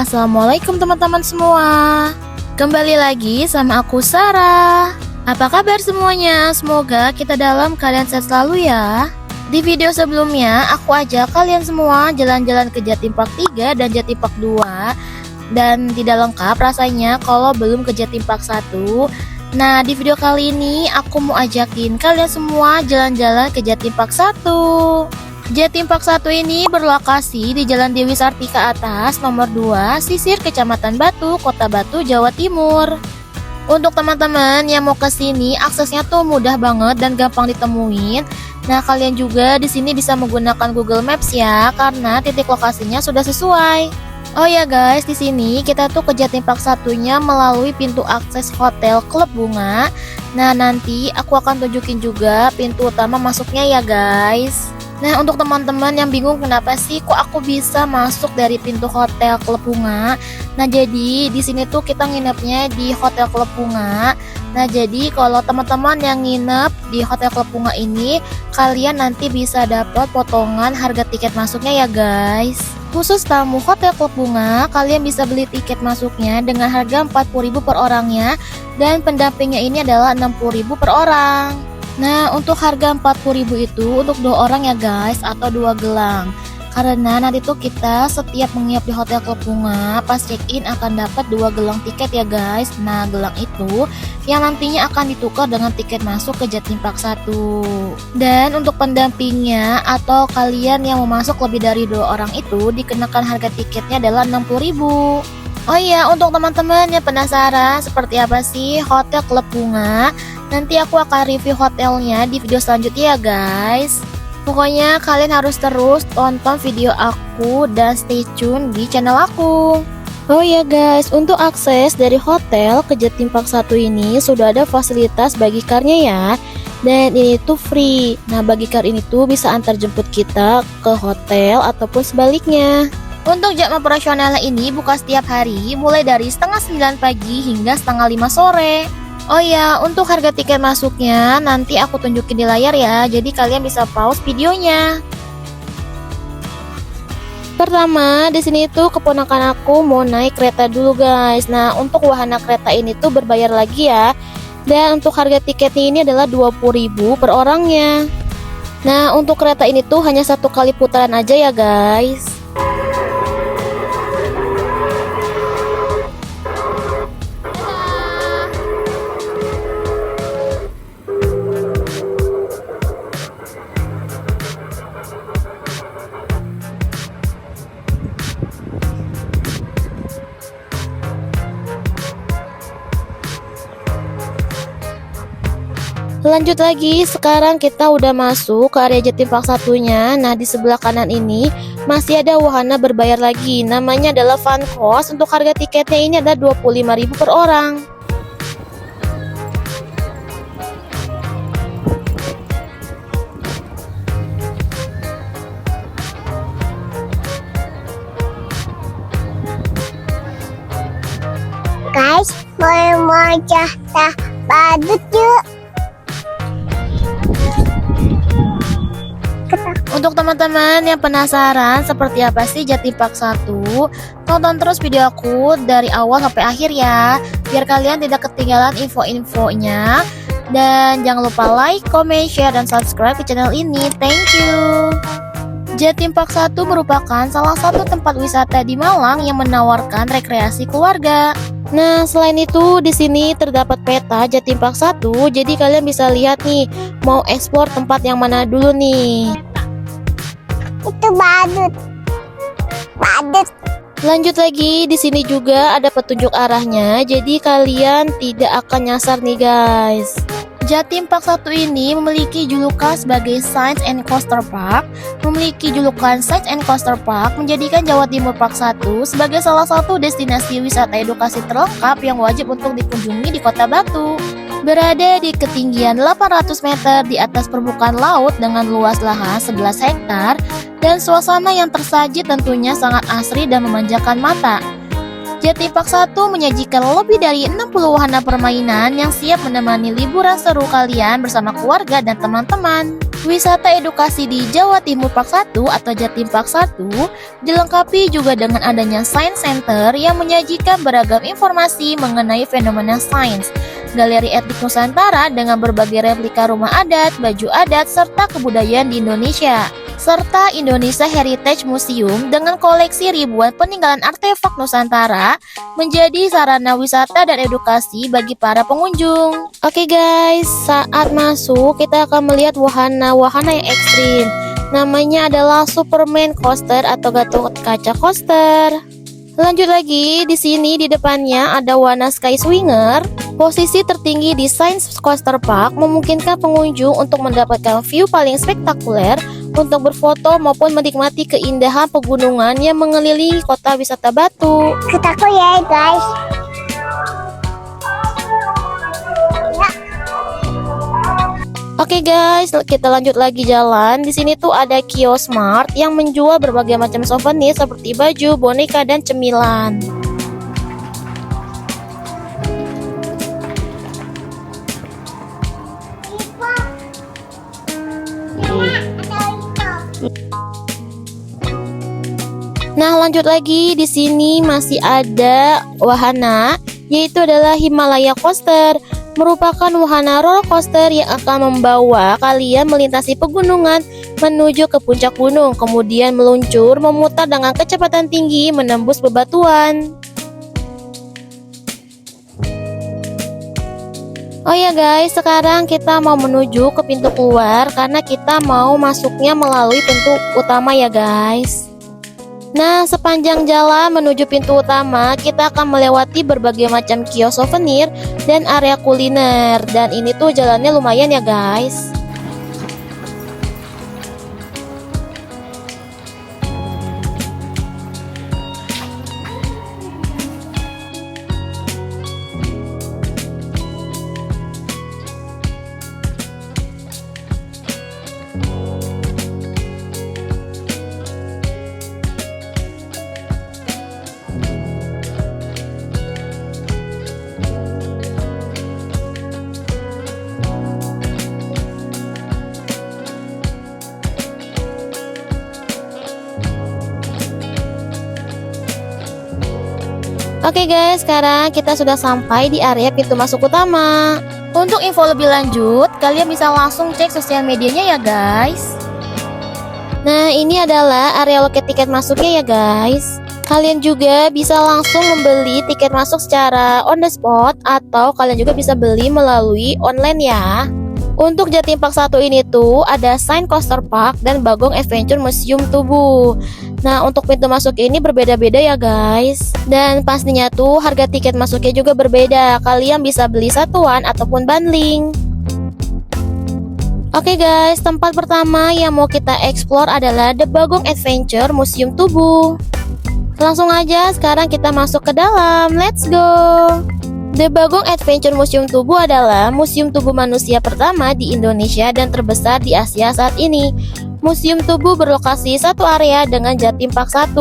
Assalamualaikum teman-teman semua. Kembali lagi sama aku Sarah. Apa kabar semuanya? Semoga kita dalam keadaan sehat selalu ya. Di video sebelumnya aku ajak kalian semua jalan-jalan ke Jatim Park 3 dan Jatim Park 2. Dan tidak lengkap rasanya kalau belum ke Jatim Park 1. Nah, di video kali ini aku mau ajakin kalian semua jalan-jalan ke Jatim Park 1. Jatim Park 1 ini berlokasi di Jalan Dewi Sartika Atas nomor 2, Sisir, Kecamatan Batu, Kota Batu, Jawa Timur. Untuk teman-teman yang mau ke sini, aksesnya tuh mudah banget dan gampang ditemuin. Nah, kalian juga di sini bisa menggunakan Google Maps ya, karena titik lokasinya sudah sesuai. Oh ya guys, di sini kita tuh ke Jatim Park 1-nya melalui pintu akses Hotel Klub Bunga. Nah, nanti aku akan tunjukin juga pintu utama masuknya ya guys. Nah, untuk teman-teman yang bingung kenapa sih kok aku bisa masuk dari pintu Hotel Klub Bunga. Nah, jadi di sini tuh kita nginepnya di Hotel Klub Bunga. Nah, jadi kalau teman-teman yang nginep di Hotel Klub Bunga ini, kalian nanti bisa dapat potongan harga tiket masuknya ya guys. Khusus tamu Hotel Klub Bunga, kalian bisa beli tiket masuknya dengan harga 40.000 per orangnya, dan pendampingnya ini adalah 60.000 per orang. Nah, untuk harga 40.000 itu untuk 2 orang ya guys, atau 2 gelang. Karena nanti tuh kita setiap menginap di Hotel Klub Bunga, pas check-in akan dapat 2 gelang tiket ya guys. Nah, gelang itu yang nantinya akan ditukar dengan tiket masuk ke Jatim Park 1. Dan untuk pendampingnya atau kalian yang mau masuk lebih dari 2 orang itu, dikenakan harga tiketnya adalah 60.000. Oh iya, untuk teman-teman yang penasaran seperti apa sih Hotel Klub Bunga, nanti aku akan review hotelnya di video selanjutnya ya guys. Pokoknya kalian harus terus tonton video aku dan stay tune di channel aku. Oh ya guys, untuk akses dari hotel ke Jatim Park 1 ini sudah ada fasilitas bagi karnya ya. Dan ini tuh free. Nah, bagi kar ini tuh bisa antar jemput kita ke hotel ataupun sebaliknya. Untuk jam operasionalnya ini buka setiap hari mulai dari setengah 9 pagi hingga setengah 5 sore. Oh ya, untuk harga tiket masuknya nanti aku tunjukin di layar ya, jadi kalian bisa pause videonya. Pertama, di sini tuh keponakan aku mau naik kereta dulu guys. Nah, untuk wahana kereta ini tuh berbayar lagi ya. Dan untuk harga tiketnya ini adalah 20.000 per orangnya. Nah, untuk kereta ini tuh hanya 1 kali putaran aja ya guys. Lanjut lagi, sekarang kita udah masuk ke area Jatim Park 1-nya. Nah, di sebelah kanan ini masih ada wahana berbayar lagi. Namanya adalah Fun Coast. Untuk harga tiketnya ini ada 25.000 per orang. Guys, mau jatah badut yuk. Untuk teman-teman yang penasaran seperti apa sih Jatim Park 1, tonton terus video aku dari awal sampai akhir ya, biar kalian tidak ketinggalan info-infonya. Dan jangan lupa like, comment, share, dan subscribe ke channel ini. Thank you. Jatim Park 1 merupakan salah satu tempat wisata di Malang yang menawarkan rekreasi keluarga. Nah, selain itu di sini terdapat peta Jatim Park 1, jadi kalian bisa lihat nih mau eksplor tempat yang mana dulu nih. Itu badut. Badut. Lanjut lagi, di sini juga ada petunjuk arahnya, jadi kalian tidak akan nyasar nih guys. Jatim Park 1 ini memiliki julukan sebagai Science and Coaster Park. Memiliki julukan Science and Coaster Park menjadikan Jawa Timur Park 1 sebagai salah satu destinasi wisata edukasi terlengkap yang wajib untuk dikunjungi di Kota Batu. Berada di ketinggian 800 meter di atas permukaan laut dengan luas lahan 11 hektar dan suasana yang tersaji tentunya sangat asri dan memanjakan mata. Jatim Park 1 menyajikan lebih dari 60 wahana permainan yang siap menemani liburan seru kalian bersama keluarga dan teman-teman. Wisata edukasi di Jawa Timur Park 1 atau Jatim Park 1 dilengkapi juga dengan adanya Science Center yang menyajikan beragam informasi mengenai fenomena sains, galeri etnik Nusantara dengan berbagai replika rumah adat, baju adat, serta kebudayaan di Indonesia, serta Indonesia Heritage Museum dengan koleksi ribuan peninggalan artefak Nusantara menjadi sarana wisata dan edukasi bagi para pengunjung. Oke guys, saat masuk kita akan melihat wahana yang ekstrim. Namanya adalah Superman Coaster atau Gatot Kaca Coaster. Lanjut lagi, di sini di depannya ada wahana Sky Swinger. Posisi tertinggi di Science Coaster Park memungkinkan pengunjung untuk mendapatkan view paling spektakuler untuk berfoto maupun menikmati keindahan pegunungan yang mengelilingi kota wisata Batu. Ikut aku ya guys. Oke guys, kita lanjut lagi jalan. Di sini tuh ada kios Mart yang menjual berbagai macam souvenir seperti baju, boneka, dan cemilan. Nah, lanjut lagi, di sini masih ada wahana, yaitu adalah Himalaya Coaster. Merupakan wahana roller coaster yang akan membawa kalian melintasi pegunungan menuju ke puncak gunung, kemudian meluncur memutar dengan kecepatan tinggi menembus bebatuan. Oh ya guys, sekarang kita mau menuju ke pintu keluar karena kita mau masuknya melalui pintu utama ya guys. Nah, sepanjang jalan menuju pintu utama, kita akan melewati berbagai macam kios souvenir dan area kuliner. Dan ini tuh jalannya lumayan ya guys. Oke guys, sekarang kita sudah sampai di area pintu masuk utama. Untuk info lebih lanjut, kalian bisa langsung cek sosial medianya ya guys. Nah, ini adalah area loket tiket masuknya ya guys. Kalian juga bisa langsung membeli tiket masuk secara on the spot atau kalian juga bisa beli melalui online ya. Untuk Jatim Park 1 ini tuh ada Science Coaster Park dan Bagong Adventure Museum Tugu. Nah, untuk pintu masuk ini berbeda-beda ya guys. Dan pastinya tuh harga tiket masuknya juga berbeda. Kalian bisa beli satuan ataupun bundling. Oke guys, tempat pertama yang mau kita explore adalah The Bagong Adventure Museum Tugu. Langsung aja sekarang kita masuk ke dalam. Let's go. The Bagong Adventure Museum Tugu adalah museum tubuh manusia pertama di Indonesia dan terbesar di Asia saat ini. Museum Tugu berlokasi satu area dengan Jatim Park 1.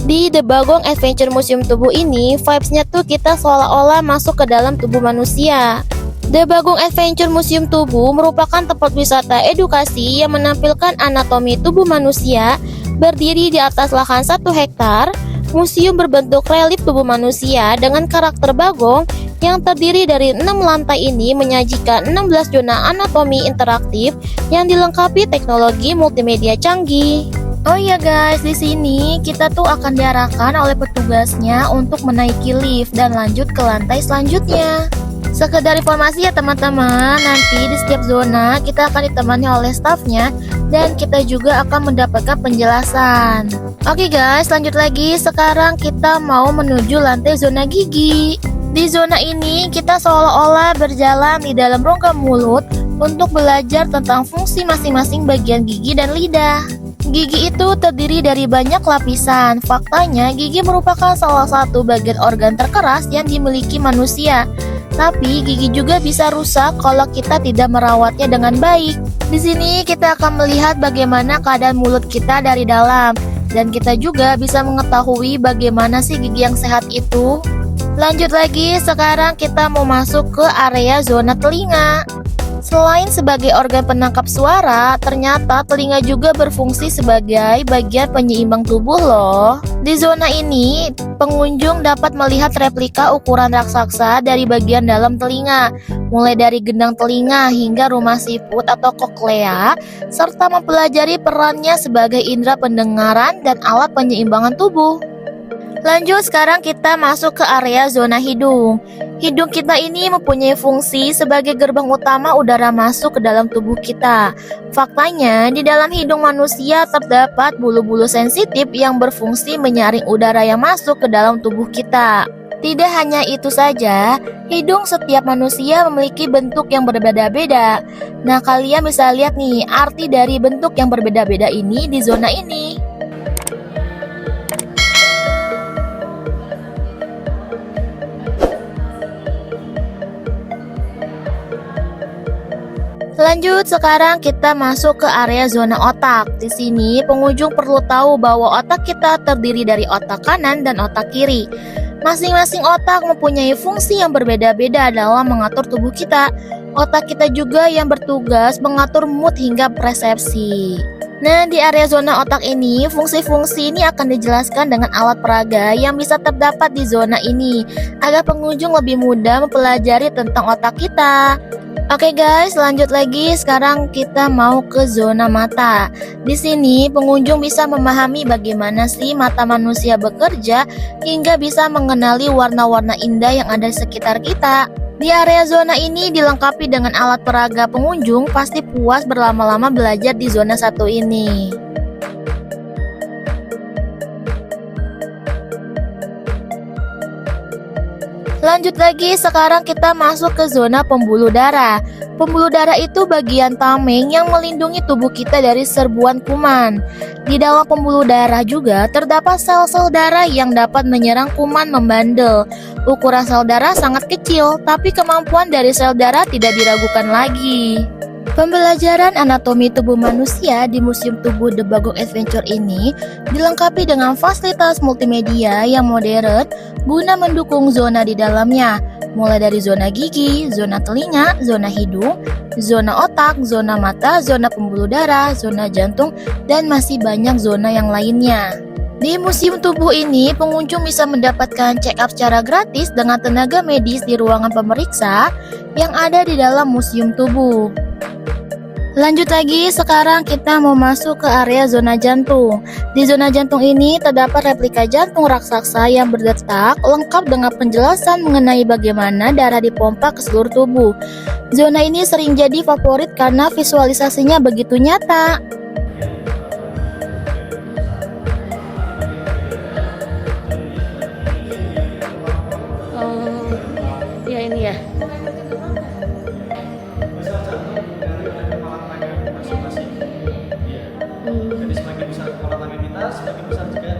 Di The Bagong Adventure Museum Tugu ini, vibes-nya tuh kita seolah-olah masuk ke dalam tubuh manusia. The Bagong Adventure Museum Tugu merupakan tempat wisata edukasi yang menampilkan anatomi tubuh manusia. Berdiri di atas lahan 1 hektar, museum berbentuk relief tubuh manusia dengan karakter bagong yang terdiri dari 6 lantai ini menyajikan 16 zona anatomi interaktif yang dilengkapi teknologi multimedia canggih. Oh iya guys, di sini kita tuh akan diarahkan oleh petugasnya untuk menaiki lift dan lanjut ke lantai selanjutnya. Sekedar informasi ya teman-teman, nanti di setiap zona kita akan ditemani oleh stafnya dan kita juga akan mendapatkan penjelasan. Oke guys, lanjut lagi. Sekarang kita mau menuju lantai zona gigi. Di zona ini kita seolah-olah berjalan di dalam rongga mulut untuk belajar tentang fungsi masing-masing bagian gigi dan lidah. Gigi itu terdiri dari banyak lapisan. Faktanya, gigi merupakan salah satu bagian organ terkeras yang dimiliki manusia. Tapi gigi juga bisa rusak kalau kita tidak merawatnya dengan baik. Di sini kita akan melihat bagaimana keadaan mulut kita dari dalam, dan kita juga bisa mengetahui bagaimana sih gigi yang sehat itu. Lanjut lagi, sekarang kita mau masuk ke area zona telinga. Selain sebagai organ penangkap suara, ternyata telinga juga berfungsi sebagai bagian penyeimbang tubuh loh. Di zona ini, pengunjung dapat melihat replika ukuran raksasa dari bagian dalam telinga, mulai dari gendang telinga hingga rumah siput atau koklea, serta mempelajari perannya sebagai indera pendengaran dan alat penyeimbangan tubuh. Lanjut, sekarang kita masuk ke area zona hidung. Hidung kita ini mempunyai fungsi sebagai gerbang utama udara masuk ke dalam tubuh kita. Faktanya, di dalam hidung manusia terdapat bulu-bulu sensitif yang berfungsi menyaring udara yang masuk ke dalam tubuh kita. Tidak hanya itu saja, hidung setiap manusia memiliki bentuk yang berbeda-beda. Nah, kalian bisa lihat nih, arti dari bentuk yang berbeda-beda ini di zona ini. Lanjut, sekarang kita masuk ke area zona otak. Di sini pengunjung perlu tahu bahwa otak kita terdiri dari otak kanan dan otak kiri. Masing-masing otak mempunyai fungsi yang berbeda-beda dalam mengatur tubuh kita. Otak kita juga yang bertugas mengatur mood hingga persepsi. Nah, di area zona otak ini, fungsi-fungsi ini akan dijelaskan dengan alat peraga yang bisa terdapat di zona ini, agar pengunjung lebih mudah mempelajari tentang otak kita. Oke guys, lanjut lagi. Sekarang kita mau ke zona mata. Di sini pengunjung bisa memahami bagaimana sih mata manusia bekerja hingga bisa mengenali warna-warna indah yang ada di sekitar kita. Di area zona ini dilengkapi dengan alat peraga, pengunjung pasti puas berlama-lama belajar di zona satu ini. Lanjut lagi, sekarang kita masuk ke zona pembuluh darah. Pembuluh darah itu bagian tameng yang melindungi tubuh kita dari serbuan kuman. Di dalam pembuluh darah juga terdapat sel-sel darah yang dapat menyerang kuman membandel. Ukuran sel darah sangat kecil, tapi kemampuan dari sel darah tidak diragukan lagi. Pembelajaran anatomi tubuh manusia di Museum Tubuh The Bagong Adventure ini dilengkapi dengan fasilitas multimedia yang modern guna mendukung zona di dalamnya, mulai dari zona gigi, zona telinga, zona hidung, zona otak, zona mata, zona pembuluh darah, zona jantung, dan masih banyak zona yang lainnya. Di Museum Tubuh ini, pengunjung bisa mendapatkan check-up secara gratis dengan tenaga medis di ruangan pemeriksa yang ada di dalam Museum Tubuh. Lanjut lagi, sekarang kita mau masuk ke area zona jantung. Di zona jantung ini terdapat replika jantung raksasa yang berdetak, lengkap dengan penjelasan mengenai bagaimana darah dipompa ke seluruh tubuh. Zona ini sering jadi favorit karena visualisasinya begitu nyata. Oh, ya ini ya. Jadi semakin besar kepala tangan kita, semakin besar juga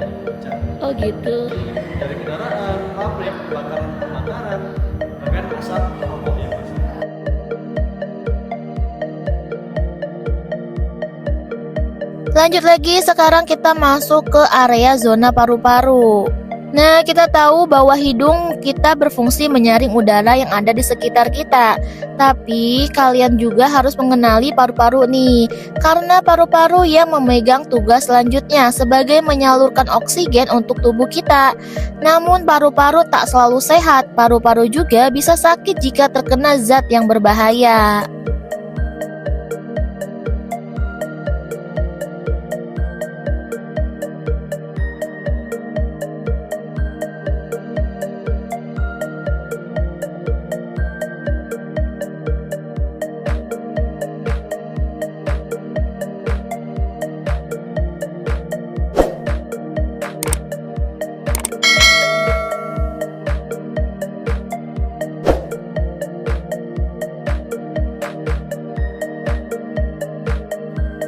jantung. Oh gitu. Dari kendaraan, pabrik, kebakaran makanan, bahkan asap rokok yang masuk. Lanjut lagi, sekarang kita masuk ke area zona paru-paru. Nah, kita tahu bahwa hidung kita berfungsi menyaring udara yang ada di sekitar kita. Tapi kalian juga harus mengenali paru-paru nih, karena paru-paru yang memegang tugas selanjutnya sebagai menyalurkan oksigen untuk tubuh kita. Namun paru-paru tak selalu sehat, paru-paru juga bisa sakit jika terkena zat yang berbahaya.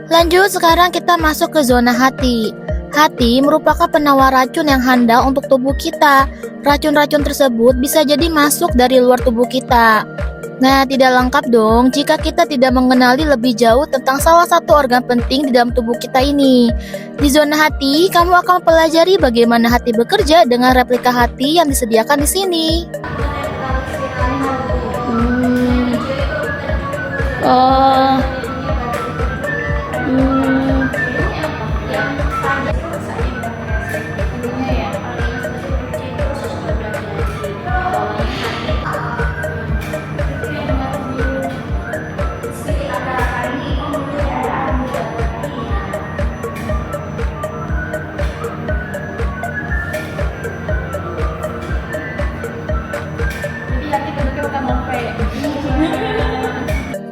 Lanjut, sekarang kita masuk ke zona hati. Hati merupakan penawar racun yang handal untuk tubuh kita. Racun-racun tersebut bisa jadi masuk dari luar tubuh kita. Nah, tidak lengkap dong jika kita tidak mengenali lebih jauh tentang salah satu organ penting di dalam tubuh kita ini. Di zona hati, kamu akan mempelajari bagaimana hati bekerja dengan replika hati yang disediakan di sini. Oh. Hmm.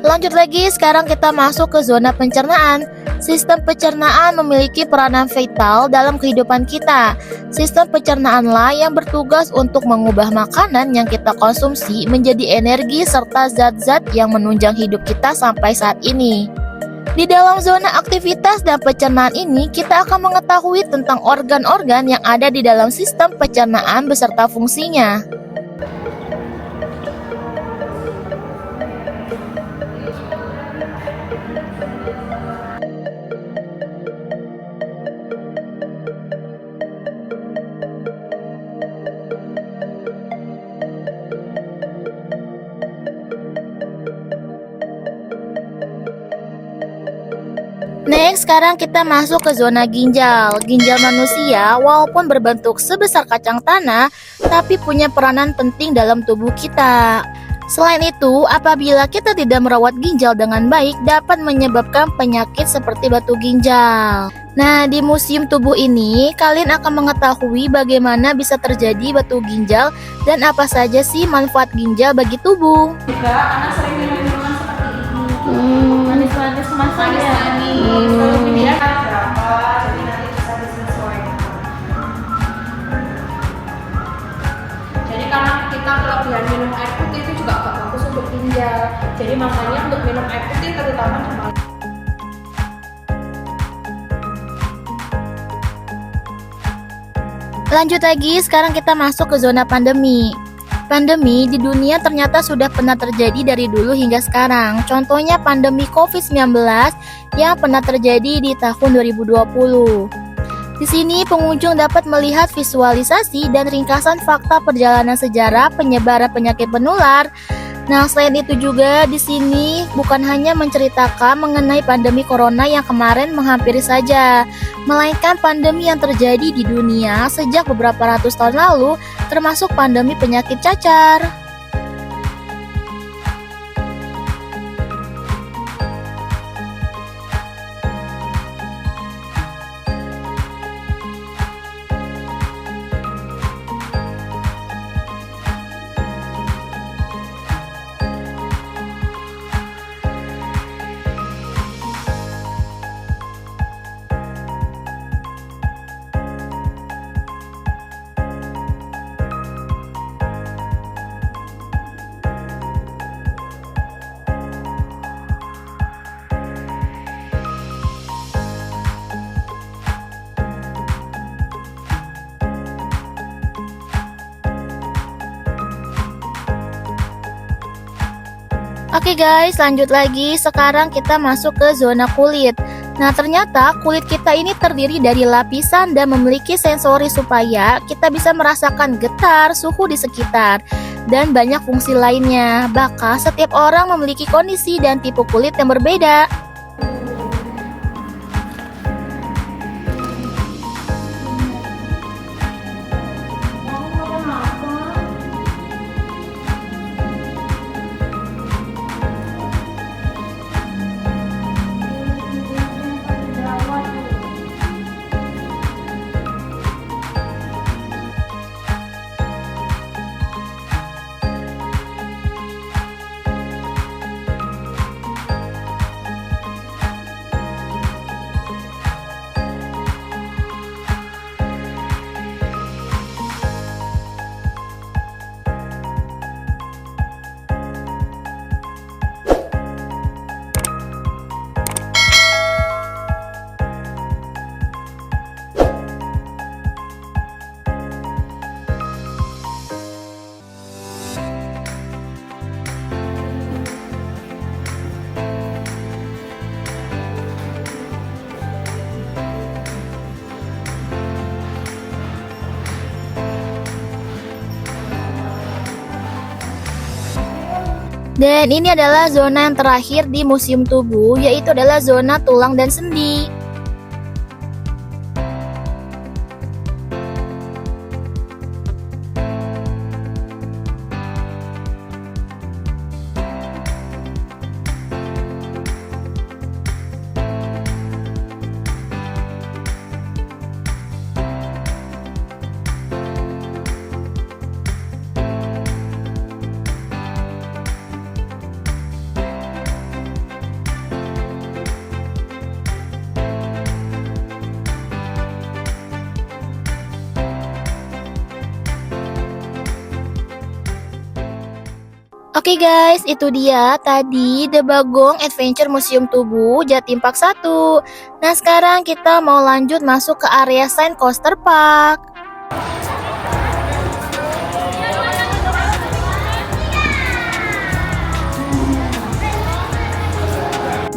Lanjut lagi, sekarang kita masuk ke zona pencernaan. Sistem pencernaan memiliki peranan vital dalam kehidupan kita. Sistem pencernaanlah yang bertugas untuk mengubah makanan yang kita konsumsi menjadi energi serta zat-zat yang menunjang hidup kita sampai saat ini. Di dalam zona aktivitas dan pencernaan ini, kita akan mengetahui tentang organ-organ yang ada di dalam sistem pencernaan beserta fungsinya. Next, sekarang kita masuk ke zona ginjal. Ginjal manusia walaupun berbentuk sebesar kacang tanah, tapi punya peranan penting dalam tubuh kita. Selain itu, apabila kita tidak merawat ginjal dengan baik, dapat menyebabkan penyakit seperti batu ginjal. Nah, di museum tubuh ini, kalian akan mengetahui bagaimana bisa terjadi batu ginjal dan apa saja sih manfaat ginjal bagi tubuh. Juga anak sering minum minuman seperti ini. Manis-manis kemasan ya. Kalau dia berapa, jadi nanti bisa disesuaikan. Jadi karena kita kelebihan minum air putih itu juga gak bagus untuk ginjal. Jadi makanya untuk minum air putih terutama di malam. Lanjut lagi, sekarang kita masuk ke zona pandemi. Pandemi di dunia ternyata sudah pernah terjadi dari dulu hingga sekarang. Contohnya pandemi COVID-19 yang pernah terjadi di tahun 2020. Di sini pengunjung dapat melihat visualisasi dan ringkasan fakta perjalanan sejarah penyebaran penyakit penular. Nah, selain itu juga di sini bukan hanya menceritakan mengenai pandemi corona yang kemarin menghampiri saja, melainkan pandemi yang terjadi di dunia sejak beberapa ratus tahun lalu, termasuk pandemi penyakit cacar. Oke guys, lanjut lagi. Sekarang kita masuk ke zona kulit. Nah, ternyata kulit kita ini terdiri dari lapisan dan memiliki sensori supaya kita bisa merasakan getar, suhu di sekitar, dan banyak fungsi lainnya. Bahkan setiap orang memiliki kondisi dan tipe kulit yang berbeda. Dan ini adalah zona yang terakhir di Museum Tubuh, yaitu adalah zona tulang dan sendi. Oke guys, itu dia tadi The Bagong Adventure Museum Tubuh Jatim Park 1. Nah sekarang kita mau lanjut masuk ke area Science Coaster Park.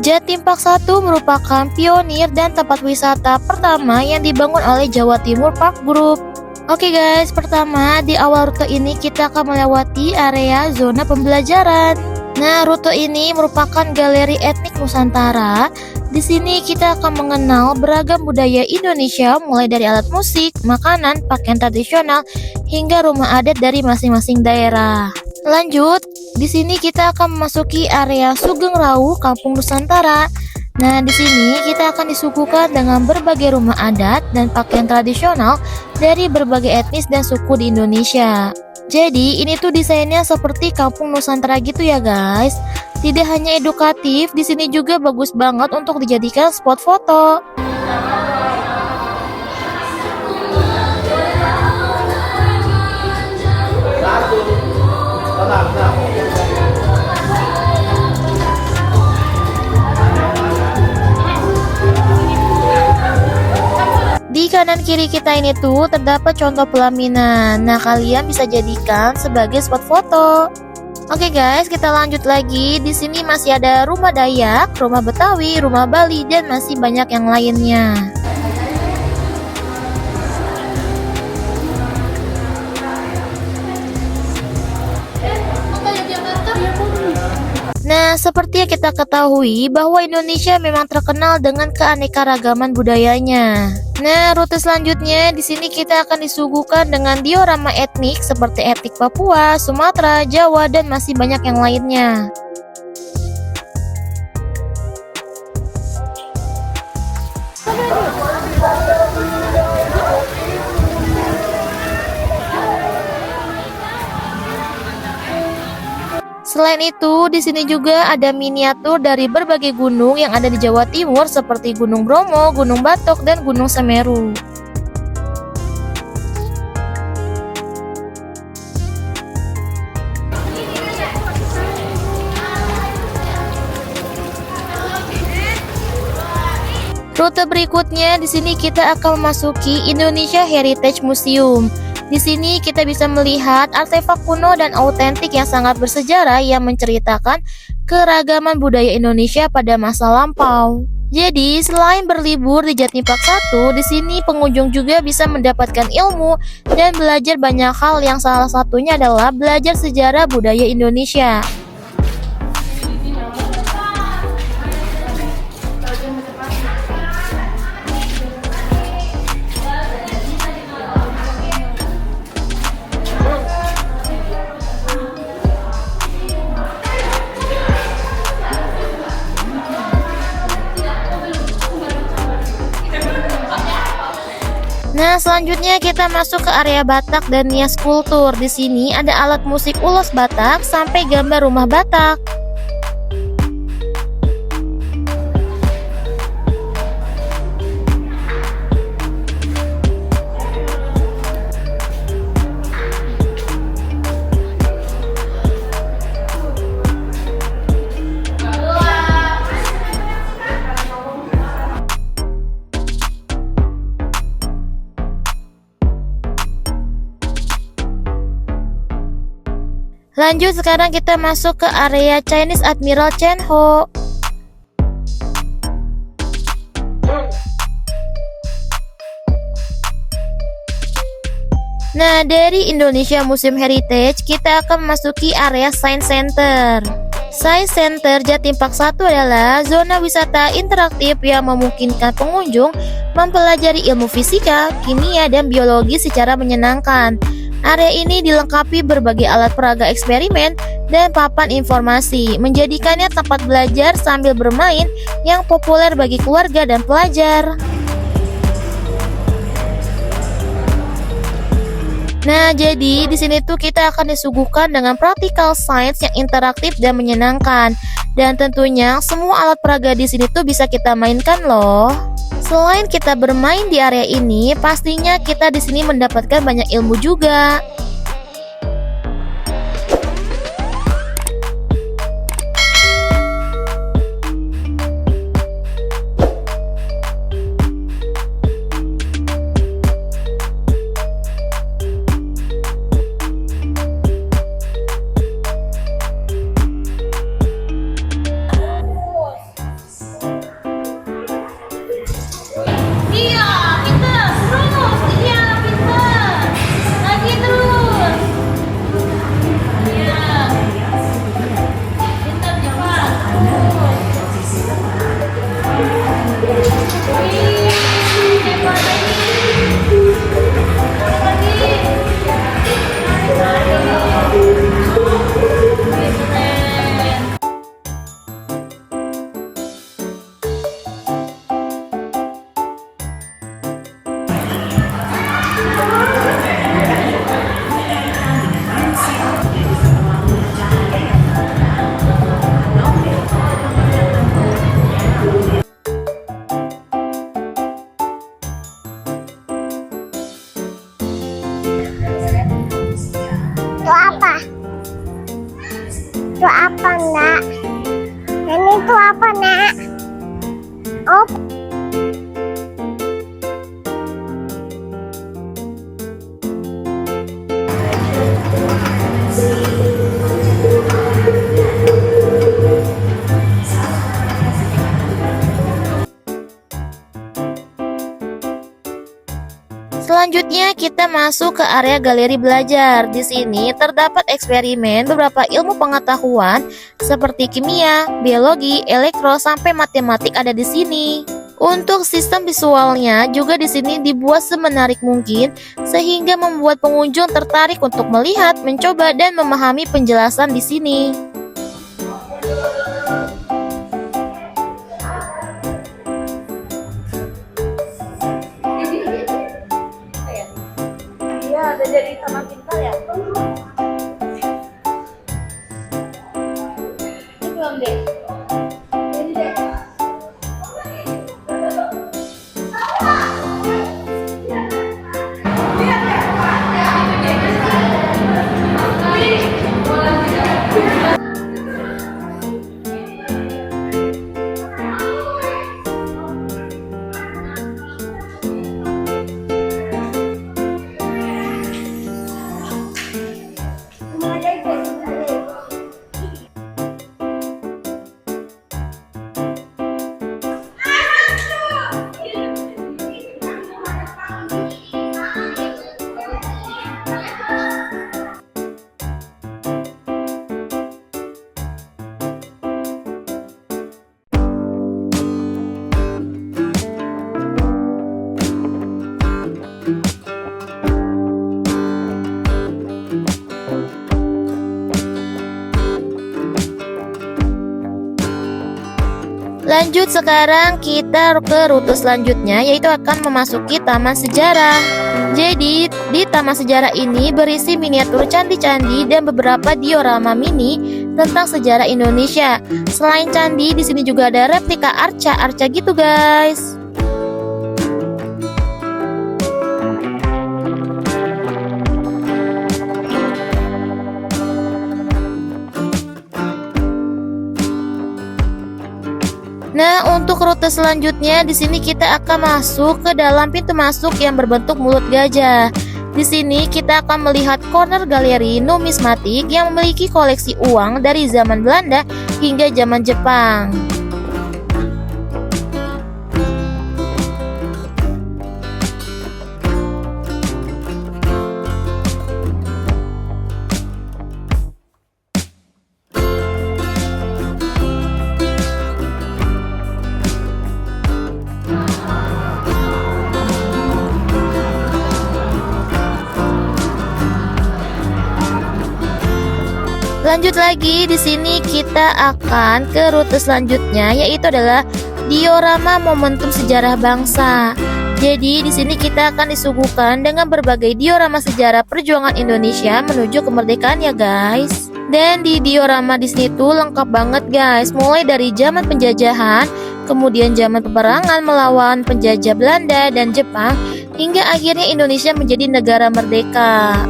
Jatim Park 1 merupakan pionir dan tempat wisata pertama yang dibangun oleh Jawa Timur Park Group. Oke guys, pertama di awal rute ini kita akan melewati area zona pembelajaran. Nah, rute ini merupakan galeri etnik Nusantara. Di sini kita akan mengenal beragam budaya Indonesia, mulai dari alat musik, makanan, pakaian tradisional, hingga rumah adat dari masing-masing daerah. Lanjut, di sini kita akan memasuki area Sugeng Rawu, Kampung Nusantara. Nah, di sini kita akan disuguhkan dengan berbagai rumah adat dan pakaian tradisional dari berbagai etnis dan suku di Indonesia. Jadi, ini tuh desainnya seperti Kampung Nusantara gitu ya, guys. Tidak hanya edukatif, di sini juga bagus banget untuk dijadikan spot foto. Di kanan kiri kita ini tuh terdapat contoh pelaminan. Nah, kalian bisa jadikan sebagai spot foto. Oke guys, kita lanjut lagi. Di sini masih ada rumah Dayak, rumah Betawi, rumah Bali, dan masih banyak yang lainnya. Nah, seperti yang kita ketahui bahwa Indonesia memang terkenal dengan keanekaragaman budayanya. Nah, rute selanjutnya di sini kita akan disuguhkan dengan diorama etnik seperti etnik Papua, Sumatera, Jawa, dan masih banyak yang lainnya. Selain itu, di sini juga ada miniatur dari berbagai gunung yang ada di Jawa Timur seperti Gunung Bromo, Gunung Batok, dan Gunung Semeru. Rute berikutnya di sini kita akan memasuki Indonesia Heritage Museum. Di sini kita bisa melihat artefak kuno dan autentik yang sangat bersejarah yang menceritakan keragaman budaya Indonesia pada masa lampau. Jadi, selain berlibur di Jatim Park 1, di sini pengunjung juga bisa mendapatkan ilmu dan belajar banyak hal yang salah satunya adalah belajar sejarah budaya Indonesia. Nah, selanjutnya kita masuk ke area Batak dan Nias Kultur. Di sini ada alat musik ulos Batak sampai gambar rumah Batak. Lanjut, sekarang kita masuk ke area Chinese Admiral Chen Ho. Nah, dari Indonesia Museum Heritage kita akan memasuki area Science Center. Science Center Jatim Park 1 adalah zona wisata interaktif yang memungkinkan pengunjung mempelajari ilmu fisika, kimia, dan biologi secara menyenangkan. Area ini dilengkapi berbagai alat peraga eksperimen dan papan informasi, menjadikannya tempat belajar sambil bermain yang populer bagi keluarga dan pelajar. Nah, jadi di sini tuh kita akan disuguhkan dengan practical science yang interaktif dan menyenangkan. Dan tentunya semua alat peraga di sini tuh bisa kita mainkan loh. Selain kita bermain di area ini, pastinya kita di sini mendapatkan banyak ilmu juga. Iya, pintar. Terus. Iya, pintar. Lagi terus. Iya. Pintar cepat. Terus. Wih, hebat lagi. Lagi. Wih, keren. Itu apa? Itu apa, Nak? Ini itu apa, Nak? Oh, Selanjutnya kita masuk ke area galeri belajar. Di sini terdapat eksperimen beberapa ilmu pengetahuan seperti kimia, biologi, elektro sampai matematik ada di sini. Untuk sistem visualnya juga di sini dibuat semenarik mungkin sehingga membuat pengunjung tertarik untuk melihat, mencoba dan memahami penjelasan di sini. Iya, udah jadi taman pintar ya? Ini belum deh. Ini deh. Lanjut sekarang kita ke rute selanjutnya, yaitu akan memasuki Taman Sejarah. Jadi di Taman Sejarah ini berisi miniatur candi-candi dan beberapa diorama mini tentang sejarah Indonesia. Selain candi, di sini juga ada replika arca-arca gitu guys. Nah, untuk rute selanjutnya di sini kita akan masuk ke dalam pintu masuk yang berbentuk mulut gajah. Di sini kita akan melihat corner galeri numismatik yang memiliki koleksi uang dari zaman Belanda hingga zaman Jepang. Lanjut lagi, di sini kita akan ke rute selanjutnya, yaitu adalah diorama momentum sejarah bangsa. Jadi di sini kita akan disuguhkan dengan berbagai diorama sejarah perjuangan Indonesia menuju kemerdekaan ya guys. Dan di diorama di sini tuh lengkap banget guys, mulai dari zaman penjajahan, kemudian zaman peperangan melawan penjajah Belanda dan Jepang, hingga akhirnya Indonesia menjadi negara merdeka.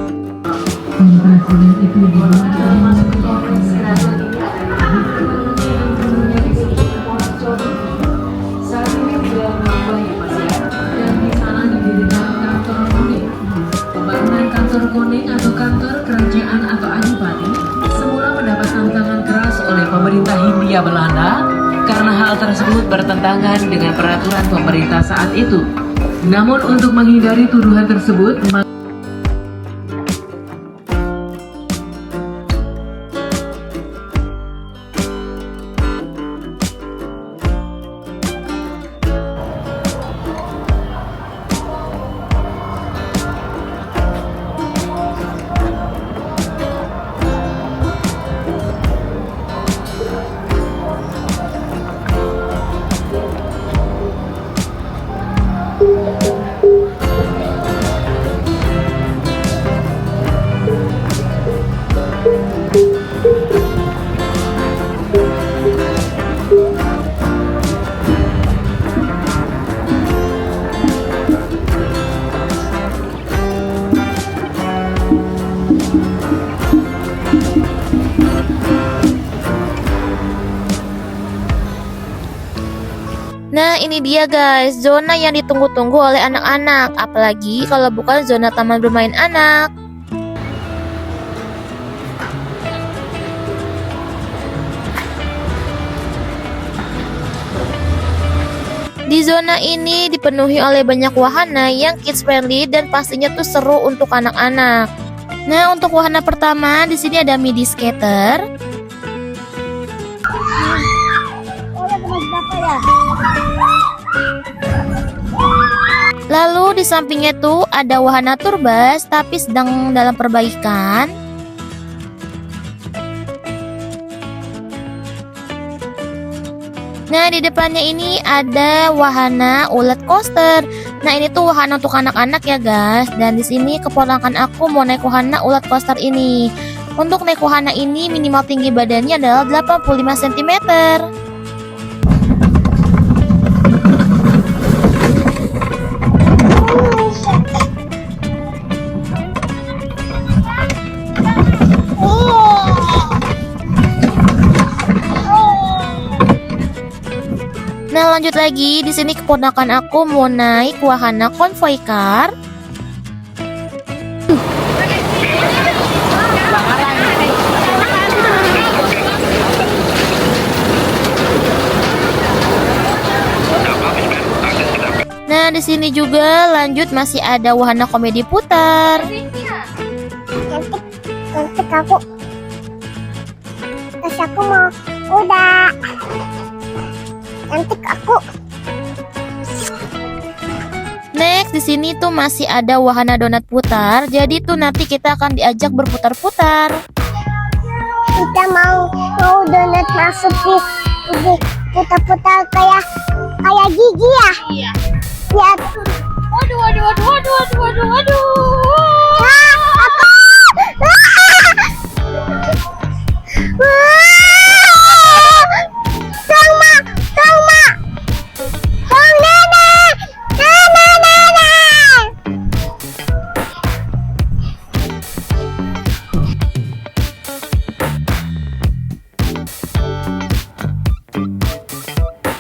Pembangunan kantor kuning atau kantor kerajaan atau adipati semula mendapat tantangan keras oleh pemerintah Hindia Belanda karena hal tersebut bertentangan dengan peraturan pemerintah saat itu. Namun untuk menghindari tuduhan tersebut, Nah ini dia guys, zona yang ditunggu-tunggu oleh anak-anak, apalagi kalau bukan zona taman bermain anak. Di zona ini dipenuhi oleh banyak wahana yang kids friendly dan pastinya tuh seru untuk anak-anak. Nah untuk wahana pertama di sini ada midi skater. Lalu di sampingnya tuh ada wahana turbas tapi sedang dalam perbaikan. Nah di depannya ini ada wahana ulet coaster. Nah ini tuh wahana untuk anak-anak ya guys. Dan di sini keponakan aku mau naik wahana ulet coaster ini. Untuk naik wahana ini minimal tinggi badannya adalah 85 cm. Nah lanjut lagi, di sini keponakan aku mau naik wahana konvoy car. Nah di sini juga lanjut masih ada wahana komedi putar. Nanti aku. Terus aku mau udah. Nanti aku. Next di sini tuh masih ada wahana donat putar. Jadi tuh nanti kita akan diajak berputar-putar. Kita mau donat masuk di putar-putar kayak gigi ya. Iya. Ya. Waduh.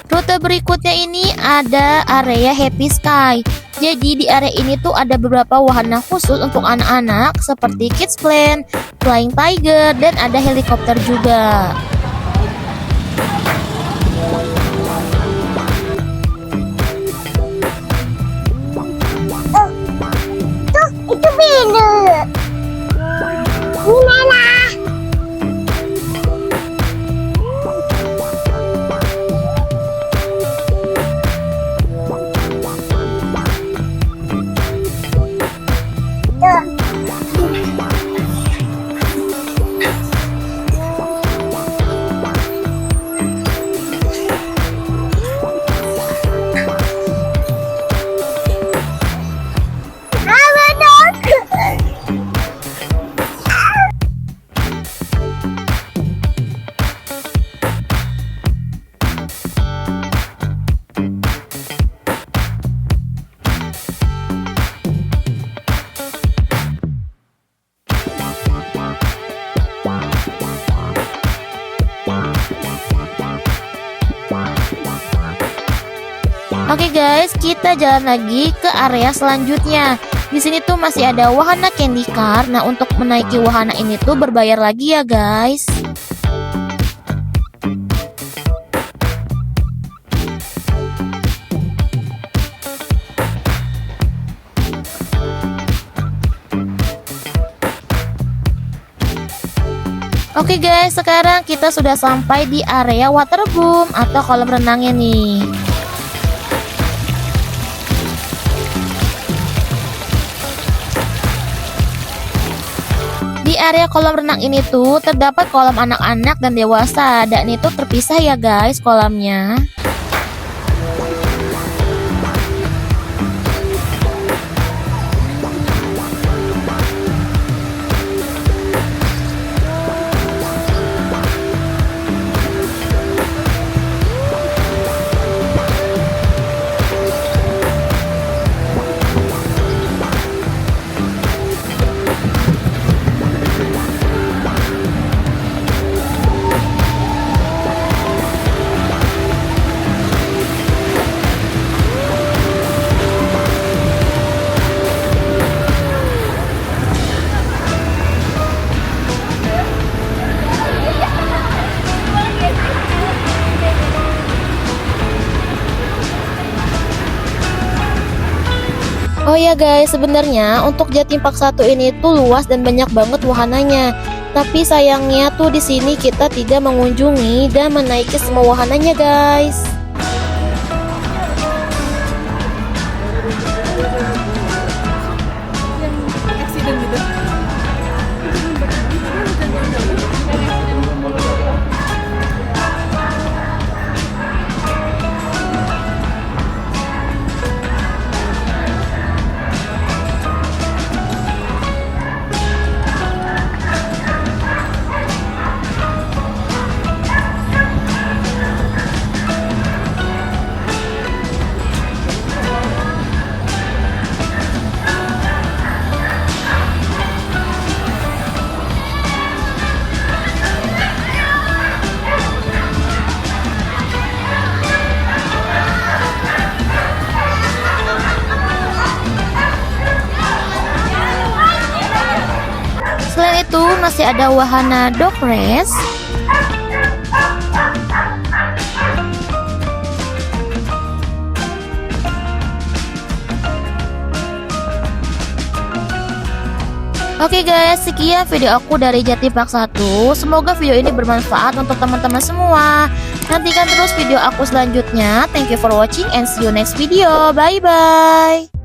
Rute berikutnya ini ada area Happy Sky. Jadi di area ini tuh ada beberapa wahana khusus untuk anak-anak seperti Kids Plane, Flying Tiger, dan ada helikopter juga. Tuh, itu biru. Gimana? Oke guys, kita jalan lagi ke area selanjutnya. Di sini tuh masih ada wahana candy car. Nah, untuk menaiki wahana ini tuh berbayar lagi ya guys. Oke guys, sekarang kita sudah sampai di area waterboom atau kolam renangnya nih. Di area kolam renang ini tuh terdapat kolam anak-anak dan dewasa, dan itu terpisah ya guys kolamnya. Oh ya guys, sebenarnya untuk Jatim Park 1 ini tuh luas dan banyak banget wahananya. Tapi sayangnya tuh di sini kita tidak mengunjungi dan menaiki semua wahananya guys. Selain itu masih ada wahana dog race. Oke guys, sekian video aku dari Jatim Park 1. Semoga video ini bermanfaat untuk teman-teman semua. Nantikan terus video aku selanjutnya. Thank you for watching and see you next video. Bye bye.